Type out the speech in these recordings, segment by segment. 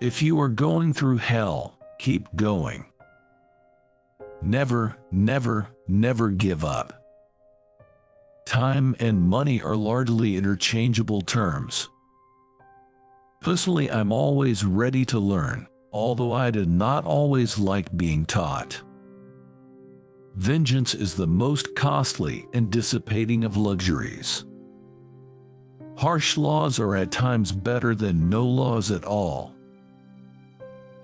If you are going through hell, keep going. Never, never, never give up. Time and money are largely interchangeable terms. Personally, I'm always ready to learn, although I did not always like being taught. Vengeance is the most costly and dissipating of luxuries. Harsh laws are at times better than no laws at all.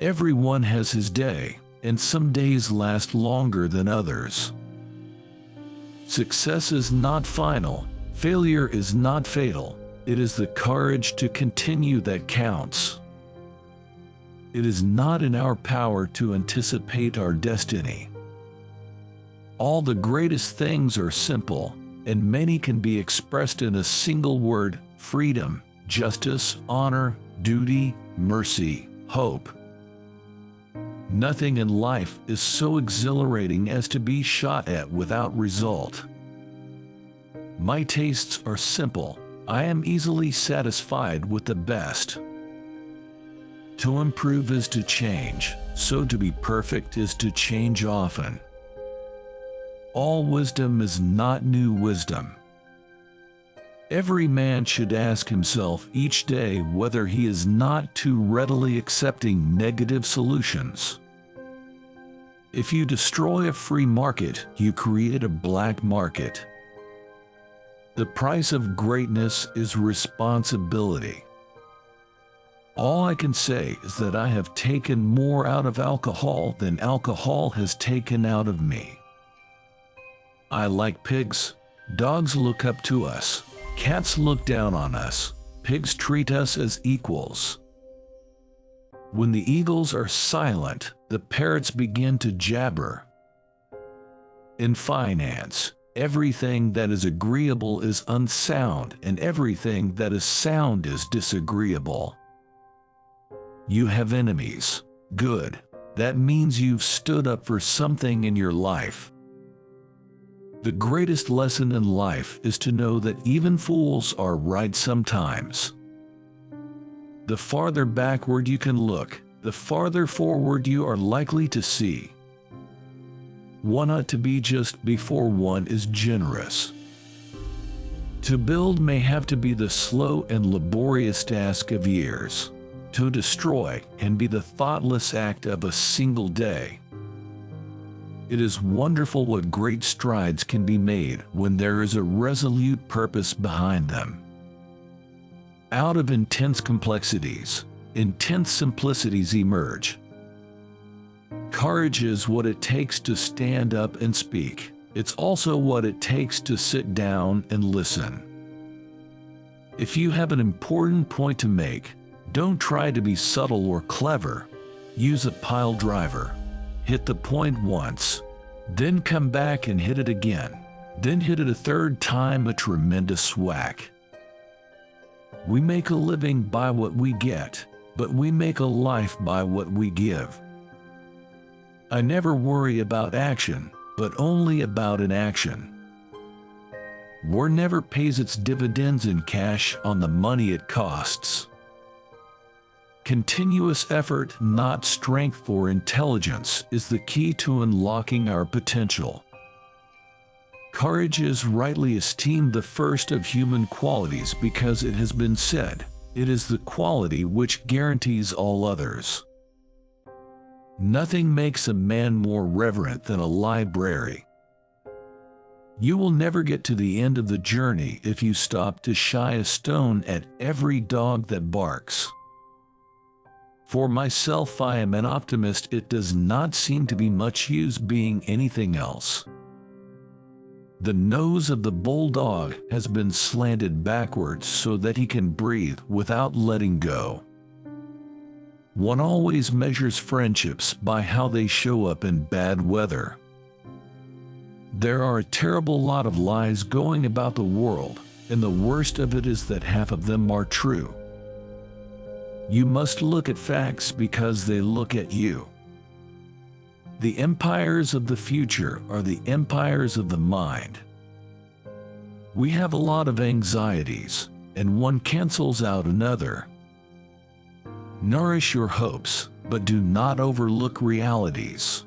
Everyone has his day, and some days last longer than others. Success is not final, failure is not fatal. It is the courage to continue that counts. It is not in our power to anticipate our destiny. All the greatest things are simple, and many can be expressed in a single word: freedom, justice, honor, duty, mercy, hope. Nothing in life is so exhilarating as to be shot at without result. My tastes are simple. I am easily satisfied with the best. To improve is to change, so to be perfect is to change often. All wisdom is not new wisdom. Every man should ask himself each day whether he is not too readily accepting negative solutions. If you destroy a free market, you create a black market. The price of greatness is responsibility. All I can say is that I have taken more out of alcohol than alcohol has taken out of me. I like pigs. Dogs look up to us. Cats look down on us. Pigs treat us as equals. When the eagles are silent, the parrots begin to jabber. In finance, everything that is agreeable is unsound, and everything that is sound is disagreeable. You have enemies. Good. That means you've stood up for something in your life. The greatest lesson in life is to know that even fools are right sometimes. The farther backward you can look, the farther forward you are likely to see. One ought to be just before one is generous. To build may have to be the slow and laborious task of years. To destroy can be the thoughtless act of a single day. It is wonderful what great strides can be made when there is a resolute purpose behind them. Out of intense complexities, intense simplicities emerge. Courage is what it takes to stand up and speak. It's also what it takes to sit down and listen. If you have an important point to make, don't try to be subtle or clever. Use a pile driver. Hit the point once, then come back and hit it again, then hit it a third time, a tremendous whack. We make a living by what we get, but we make a life by what we give. I never worry about action, but only about inaction. War never pays its dividends in cash on the money it costs. Continuous effort, not strength or intelligence, is the key to unlocking our potential. Courage is rightly esteemed the first of human qualities because it has been said, it is the quality which guarantees all others. Nothing makes a man more reverent than a library. You will never get to the end of the journey if you stop to shy a stone at every dog that barks. For myself, I am an optimist. It does not seem to be much use being anything else. The nose of the bulldog has been slanted backwards so that he can breathe without letting go. One always measures friendships by how they show up in bad weather. There are a terrible lot of lies going about the world, and the worst of it is that half of them are true. You must look at facts because they look at you. The empires of the future are the empires of the mind. We have a lot of anxieties, and one cancels out another. Nourish your hopes, but do not overlook realities.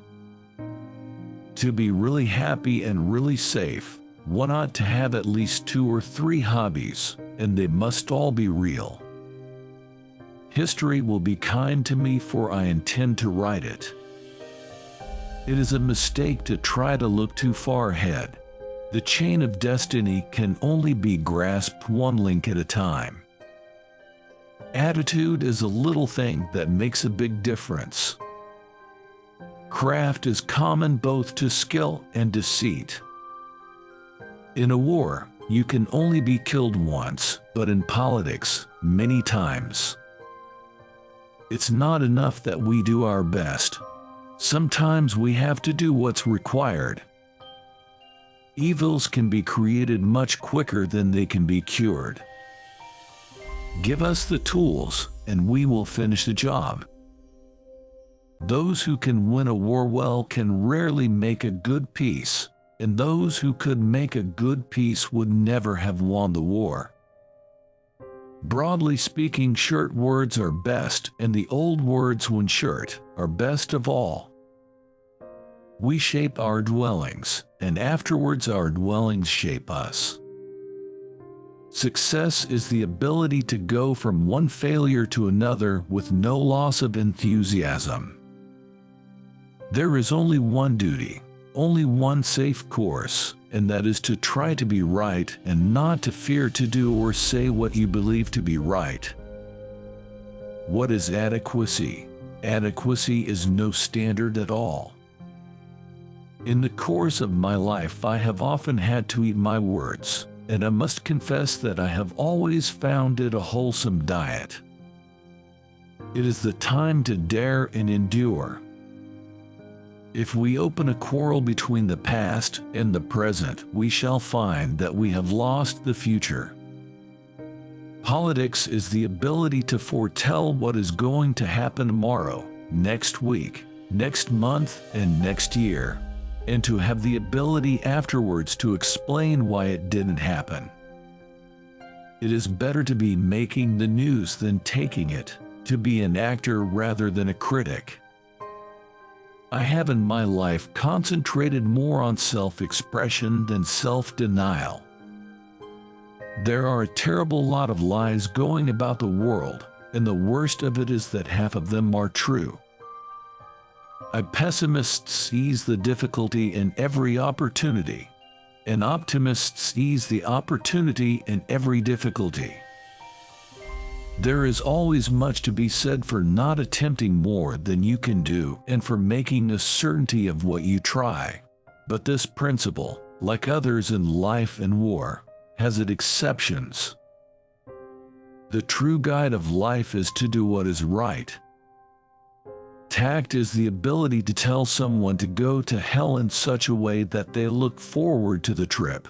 To be really happy and really safe, one ought to have at least 2 or 3 hobbies, and they must all be real. History will be kind to me, for I intend to write it. It is a mistake to try to look too far ahead. The chain of destiny can only be grasped one link at a time. Attitude is a little thing that makes a big difference. Craft is common both to skill and deceit. In a war, you can only be killed once, but in politics, many times. It's not enough that we do our best. Sometimes we have to do what's required. Evils can be created much quicker than they can be cured. Give us the tools, and we will finish the job. Those who can win a war well can rarely make a good peace, and those who could make a good peace would never have won the war. Broadly speaking, short words are best, and the old words when short are best of all. We shape our dwellings, and afterwards our dwellings shape us. Success is the ability to go from one failure to another with no loss of enthusiasm. There is only one duty, only one safe course, and that is to try to be right and not to fear to do or say what you believe to be right. What is adequacy? Adequacy is no standard at all. In the course of my life, I have often had to eat my words, and I must confess that I have always found it a wholesome diet. It is the time to dare and endure. If we open a quarrel between the past and the present, we shall find that we have lost the future. Politics is the ability to foretell what is going to happen tomorrow, next week, next month, and next year, and to have the ability afterwards to explain why it didn't happen. It is better to be making the news than taking it, to be an actor rather than a critic. I have in my life concentrated more on self-expression than self-denial. There are a terrible lot of lies going about the world, and the worst of it is that half of them are true. A pessimist sees the difficulty in every opportunity. An optimist sees the opportunity in every difficulty. There is always much to be said for not attempting more than you can do and for making a certainty of what you try. But this principle, like others in life and war, has its exceptions. The true guide of life is to do what is right. Tact is the ability to tell someone to go to hell in such a way that they look forward to the trip.